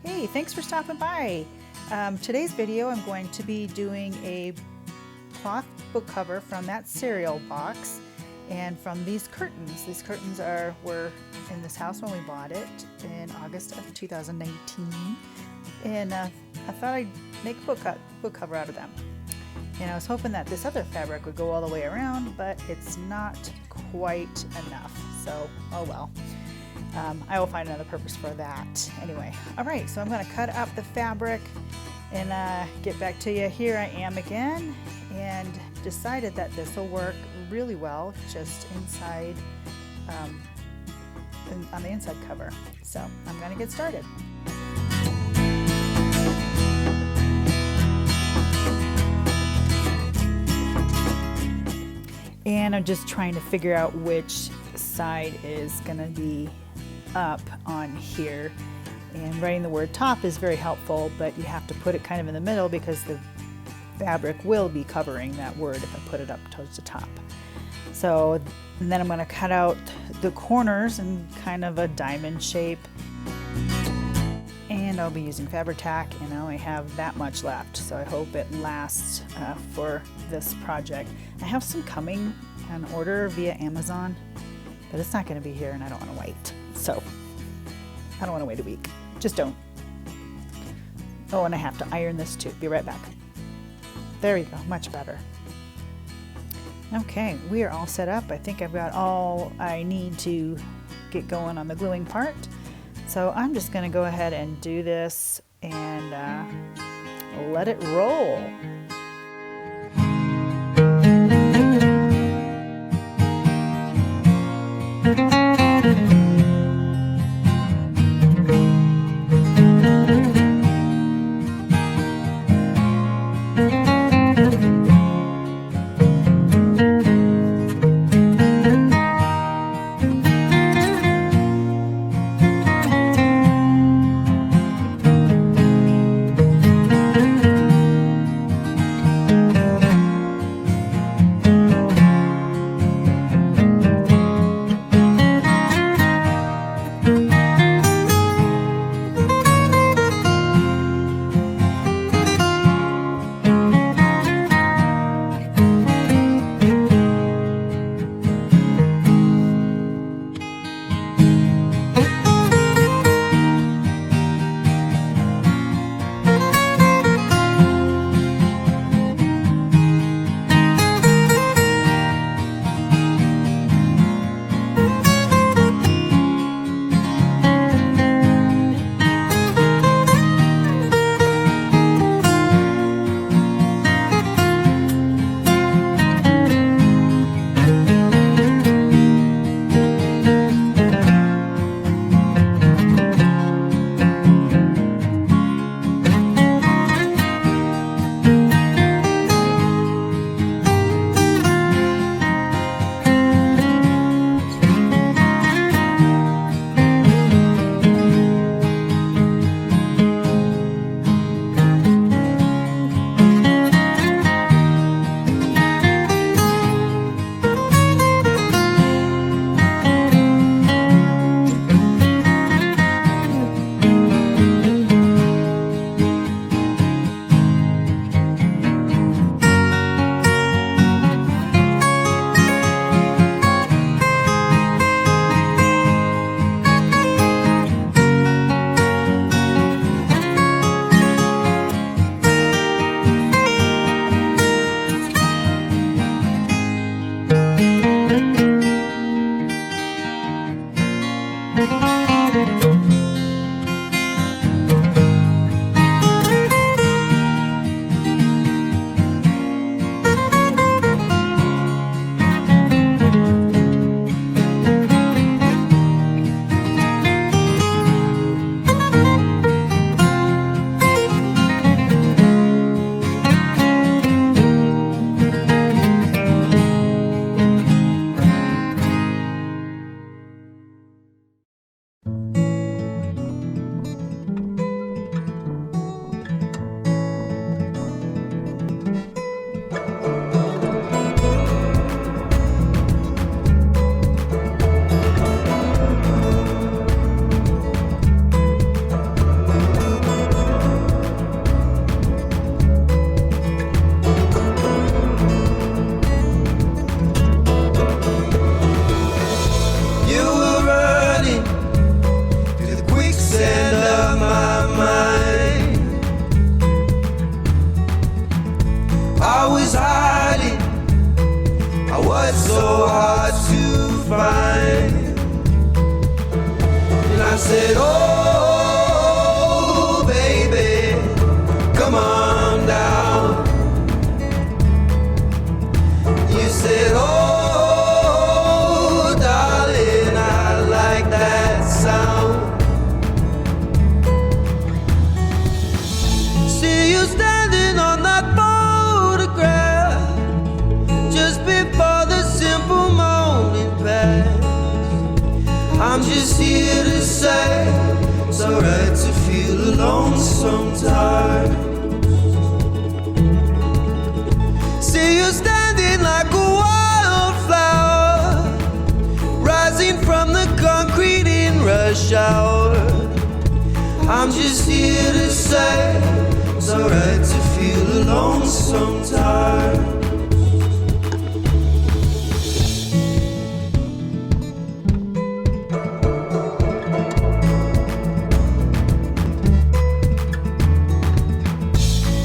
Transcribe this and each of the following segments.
Hey, thanks for stopping by. Today's video I'm going to be doing a cloth book cover from that cereal box and from these curtains. These curtains were in this house when we bought it in August of 2019, and I thought I'd make a book cover out of them. And I was hoping that this other fabric would go all the way around, but it's not quite enough, so oh well. I will find another purpose for that. Anyway, all right, so I'm going to cut up the fabric and get back to you. Here I am again, and decided that this will work really well just inside, on the inside cover. So I'm going to get started. And I'm just trying to figure out which side is going to be up on here, and writing the word top is very helpful, but you have to put it kind of in the middle because the fabric will be covering that word if I put it up towards the top. So, and then I'm going to cut out the corners in kind of a diamond shape, and I'll be using Fabri-Tac, and I only have that much left, so I hope it lasts for this project. I have some coming on order via Amazon, but it's not going to be here and I don't want to wait. So I don't want to wait a week. Just don't. Oh, and I have to iron this too. Be right back. There you go. Much better. Okay, we are all set up. I think I've got all I need to get going on the gluing part. So I'm just going to go ahead and do this and let it roll. say it's alright to feel alone sometimes. See you standing like a wildflower, rising from the concrete in rush hour. I'm just here to say it's alright to feel alone sometimes.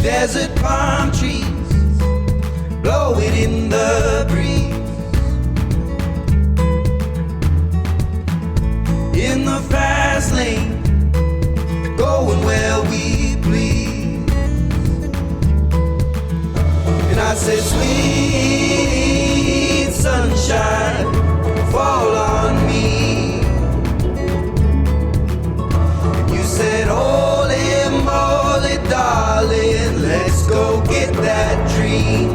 Desert palm trees blowing in the breeze, in the fast lane, going where we please. And I said, sweet sunshine, fall on me. And you said, holy moly, darling, let's go get that dream.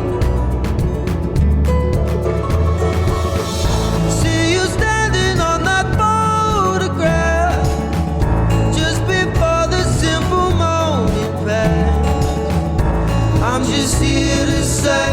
See you standing on that photograph just before the simple moment passed. I'm just here to say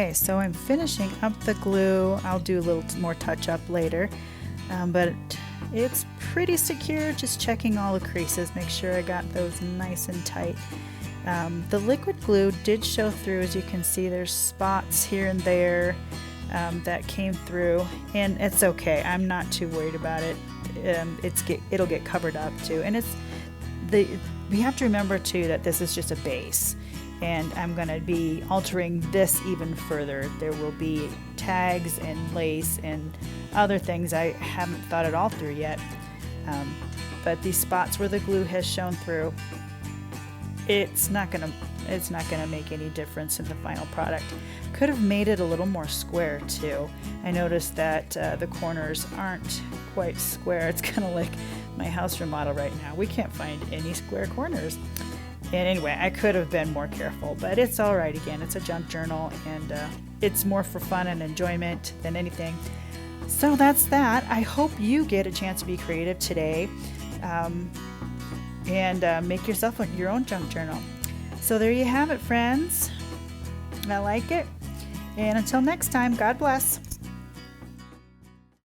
Okay, so I'm finishing up the glue. I'll do a little more touch up later, but it's pretty secure. Just checking all the creases, make sure I got those nice and tight. The liquid glue did show through. As you can see, there's spots here and there that came through, and it's okay. I'm not too worried about it. It'll get covered up too, and we have to remember too that this is just a base, and I'm going to be altering this even further. There will be tags and lace and other things I haven't thought it all through yet, but these spots where the glue has shown through, it's not gonna make any difference in the final product. Could have made it a little more square too. I noticed that the corners aren't quite square. It's kind of like my house remodel right now. We can't find any square corners. And anyway, I could have been more careful, but it's all right. Again, it's a junk journal, and it's more for fun and enjoyment than anything. So that's that. I hope you get a chance to be creative today. And make yourself your own junk journal. So there you have it, friends. I like it. And until next time, God bless.